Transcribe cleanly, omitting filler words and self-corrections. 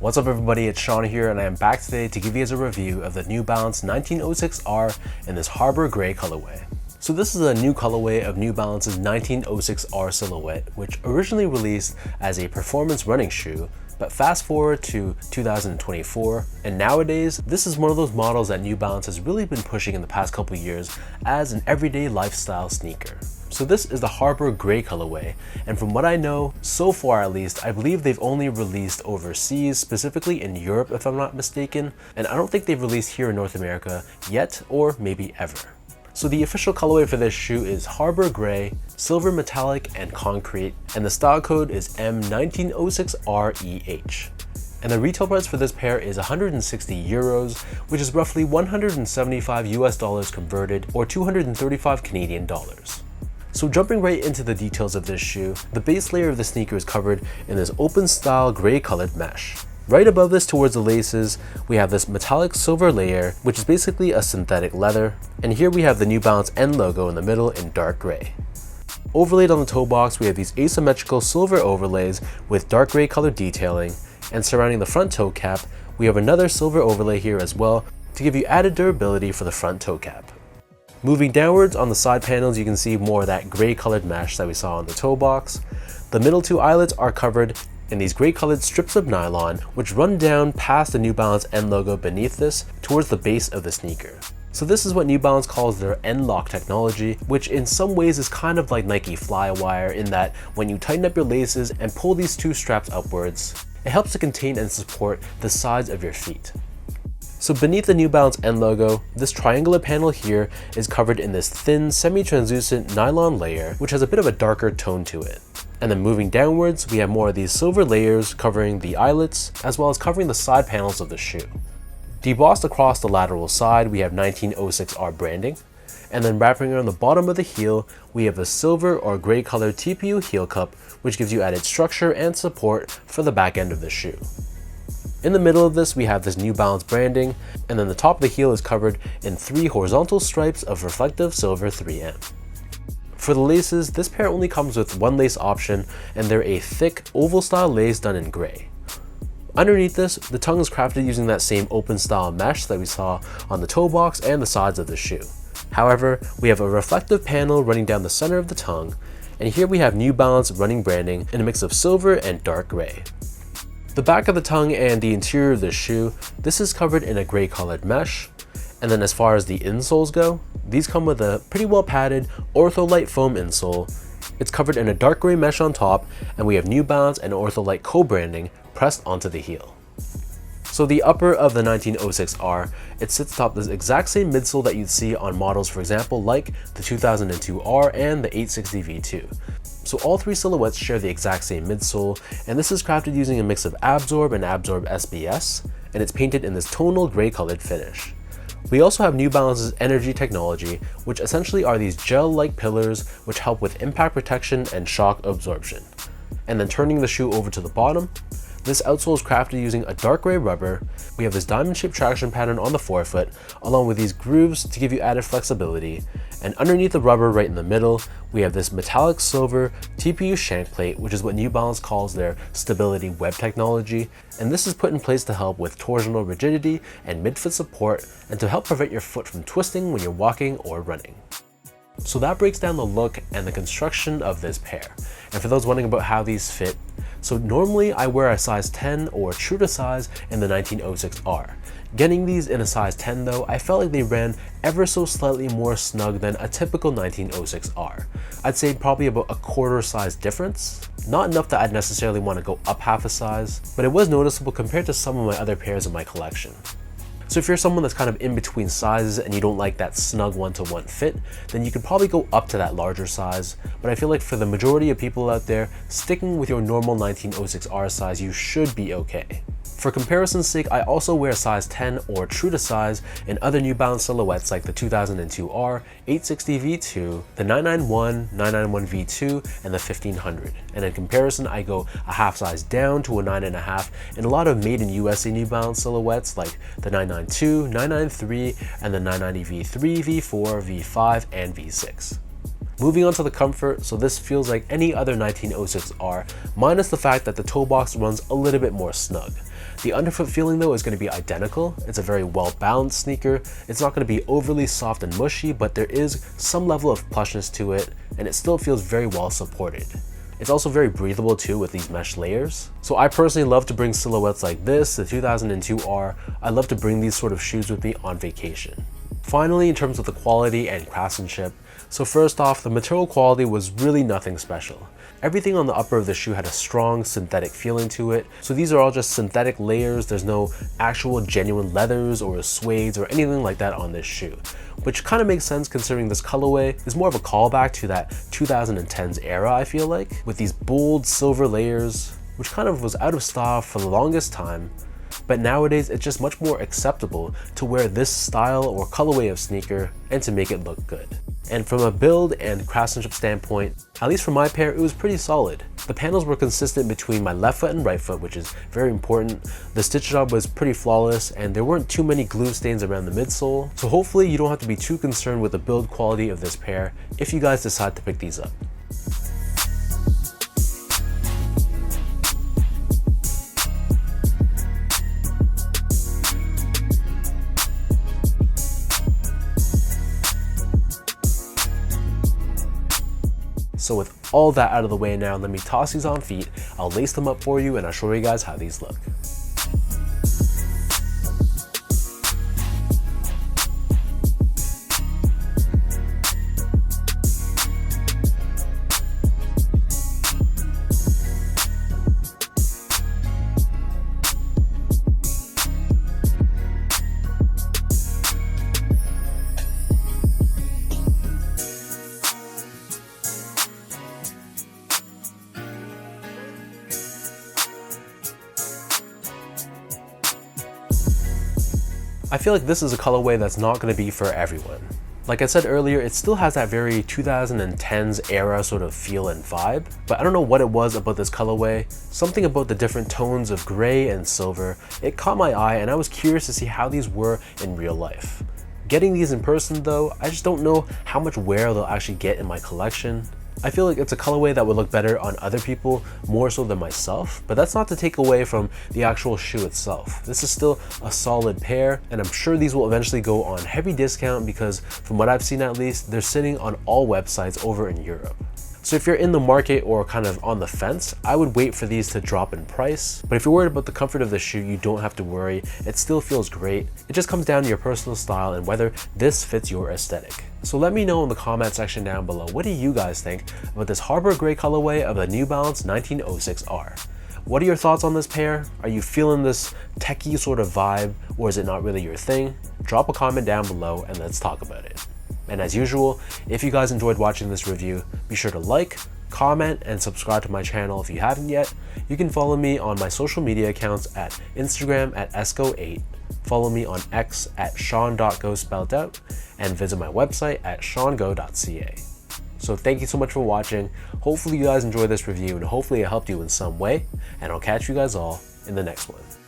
What's up everybody, it's Sean here and I am back today to give you guys a review of the New Balance 1906R in this Harbor Gray colorway. So this is a new colorway of New Balance's 1906R silhouette, which originally released as a performance running shoe, but fast forward to 2024, and nowadays, this is one of those models that New Balance has really been pushing in the past couple years as an everyday lifestyle sneaker. So this is the Harbor Gray colorway, and from what I know, so far at least, I believe they've only released overseas, specifically in Europe if I'm not mistaken, and I don't think they've released here in North America yet, or maybe ever. So the official colorway for this shoe is Harbor Gray, Silver Metallic, and Concrete, and the style code is M1906REH. And the retail price for this pair is 160 euros, which is roughly 175 US dollars converted, or 235 Canadian dollars. So jumping right into the details of this shoe, the base layer of the sneaker is covered in this open style gray colored mesh. Right above this towards the laces, we have this metallic silver layer, which is basically a synthetic leather. And here we have the New Balance N logo in the middle in dark gray. Overlaid on the toe box, we have these asymmetrical silver overlays with dark gray colored detailing. And surrounding the front toe cap, we have another silver overlay here as well to give you added durability for the front toe cap. Moving downwards on the side panels, you can see more of that gray colored mesh that we saw on the toe box. The middle two eyelets are covered in these gray colored strips of nylon, which run down past the New Balance N logo beneath this towards the base of the sneaker. So this is what New Balance calls their N-lock technology, which in some ways is kind of like Nike Flywire in that when you tighten up your laces and pull these two straps upwards, it helps to contain and support the sides of your feet. So beneath the New Balance N logo, this triangular panel here is covered in this thin, semi-translucent nylon layer, which has a bit of a darker tone to it. And then moving downwards, we have more of these silver layers covering the eyelets, as well as covering the side panels of the shoe. Debossed across the lateral side, we have 1906R branding. And then wrapping around the bottom of the heel, we have a silver or gray colored TPU heel cup, which gives you added structure and support for the back end of the shoe. In the middle of this, we have this New Balance branding, and then the top of the heel is covered in 3 horizontal stripes of reflective silver 3M. For the laces, this pair only comes with one lace option, and they're a thick, oval style lace done in gray. Underneath this, the tongue is crafted using that same open style mesh that we saw on the toe box and the sides of the shoe. However, we have a reflective panel running down the center of the tongue, and here we have New Balance running branding in a mix of silver and dark gray. The back of the tongue and the interior of the shoe, this is covered in a gray colored mesh. And then as far as the insoles go, these come with a pretty well padded Ortholite foam insole. It's covered in a dark gray mesh on top, and we have New Balance and Ortholite co-branding pressed onto the heel. So the upper of the 1906R, it sits atop this exact same midsole that you'd see on models, for example, like the 2002R and the 860 V2. So all three silhouettes share the exact same midsole, and this is crafted using a mix of Absorb and Absorb SBS, and it's painted in this tonal gray colored finish. We also have New Balance's Energy technology, which essentially are these gel-like pillars which help with impact protection and shock absorption. And then turning the shoe over to the bottom, this outsole is crafted using a dark gray rubber. We have this diamond-shaped traction pattern on the forefoot, along with these grooves to give you added flexibility. And underneath the rubber right in the middle, we have this metallic silver TPU shank plate, which is what New Balance calls their stability web technology. And this is put in place to help with torsional rigidity and midfoot support, and to help prevent your foot from twisting when you're walking or running. So that breaks down the look and the construction of this pair. And for those wondering about how these fit, so normally I wear a size 10 or true to size in the 1906R. Getting these in a size 10 though, I felt like they ran ever so slightly more snug than a typical 1906R. I'd say probably about a quarter size difference. Not enough that I'd necessarily want to go up half a size, but it was noticeable compared to some of my other pairs in my collection. So if you're someone that's kind of in between sizes and you don't like that snug one-to-one fit, then you could probably go up to that larger size. But I feel like for the majority of people out there, sticking with your normal 1906R size, you should be okay. For comparison's sake, I also wear a size 10 or true to size in other New Balance silhouettes like the 2002R, 860 V2, the 991, 991 V2, and the 1500. And in comparison, I go a half size down to a 9.5 in a lot of made in USA New Balance silhouettes like the 992, 993, and the 990 V3, V4, V5, and V6. Moving on to the comfort, so this feels like any other 1906R, minus the fact that the toe box runs a little bit more snug. The underfoot feeling though is going to be identical. It's a very well balanced sneaker. It's not going to be overly soft and mushy, but there is some level of plushness to it, and it still feels very well supported. It's also very breathable too with these mesh layers. So I personally love to bring silhouettes like this, the 2002R. I love to bring these sort of shoes with me on vacation. Finally, in terms of the quality and craftsmanship, so first off, the material quality was really nothing special. Everything on the upper of the shoe had a strong synthetic feeling to it. So these are all just synthetic layers. There's no actual genuine leathers or suedes or anything like that on this shoe, which kind of makes sense considering this colorway is more of a callback to that 2010s era, I feel like, with these bold silver layers, which kind of was out of style for the longest time. But nowadays, it's just much more acceptable to wear this style or colorway of sneaker and to make it look good. And from a build and craftsmanship standpoint, at least for my pair, it was pretty solid. The panels were consistent between my left foot and right foot, which is very important. The stitch job was pretty flawless, and there weren't too many glue stains around the midsole. So hopefully you don't have to be too concerned with the build quality of this pair if you guys decide to pick these up. So with all that out of the way now, let me toss these on feet, I'll lace them up for you, and I'll show you guys how these look. I feel like this is a colorway that's not going to be for everyone. Like I said earlier, it still has that very 2010s era sort of feel and vibe, but I don't know what it was about this colorway. Something about the different tones of gray and silver, it caught my eye, and I was curious to see how these were in real life. Getting these in person though, I just don't know how much wear they'll actually get in my collection. I feel like it's a colorway that would look better on other people more so than myself, but that's not to take away from the actual shoe itself. This is still a solid pair, and I'm sure these will eventually go on heavy discount because from what I've seen at least, they're sitting on all websites over in Europe. So if you're in the market or kind of on the fence, I would wait for these to drop in price. But if you're worried about the comfort of the shoe, you don't have to worry. It still feels great. It just comes down to your personal style and whether this fits your aesthetic. So let me know in the comment section down below, what do you guys think about this Harbor Gray colorway of the New Balance 1906R? What are your thoughts on this pair? Are you feeling this techie sort of vibe, or is it not really your thing? Drop a comment down below and let's talk about it. And as usual, if you guys enjoyed watching this review, be sure to like, comment, and subscribe to my channel if you haven't yet. You can follow me on my social media accounts at Instagram at esco8, follow me on X at sean.go spelled out, and visit my website at seango.ca. So thank you so much for watching. Hopefully you guys enjoyed this review and hopefully it helped you in some way, and I'll catch you guys all in the next one.